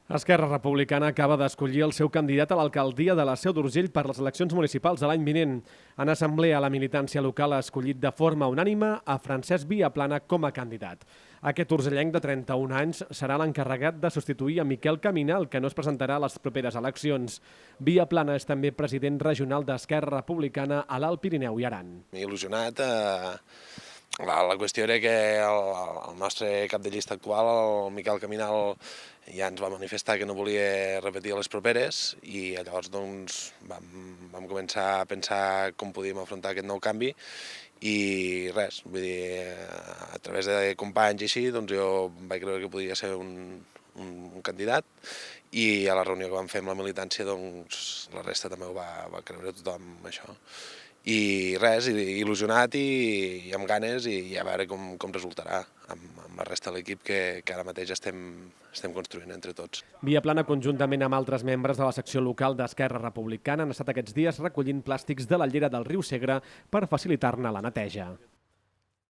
Esquerra Republicana acaba d'escollir el seu candidat a l'alcaldia de la Seu d'Urgell per les eleccions municipals de l'any vinent. En assemblea, la militància local ha escollit de forma unànime a Francesc Viaplana com a candidat. Aquest urgellenc de 31 anys serà l'encarregat de substituir a Miquel Caminal, que no es presentarà a les properes eleccions. Viaplana és també president regional d'Esquerra Republicana a l'Alt Pirineu i Aran. Il·lusionat. La qüestió era que el nostre cap de llista actual, el Miquel Caminal, ja ens va manifestar que no volia repetir a les properes i llavors doncs, vam començar a pensar com podíem afrontar aquest nou canvi i res, vull dir, a través de companys i així, doncs jo vaig creure que podia ser un candidat i a la reunió que vam fer amb la militància doncs la resta també ho va creure tothom això. I res, il·lusionat i amb ganes i a veure com resultarà amb la resta de l'equip que ara mateix estem construint entre tots. Viaplana, conjuntament amb altres membres de la secció local d'Esquerra Republicana, han estat aquests dies recollint plàstics de la llera del riu Segre per facilitar-ne la neteja.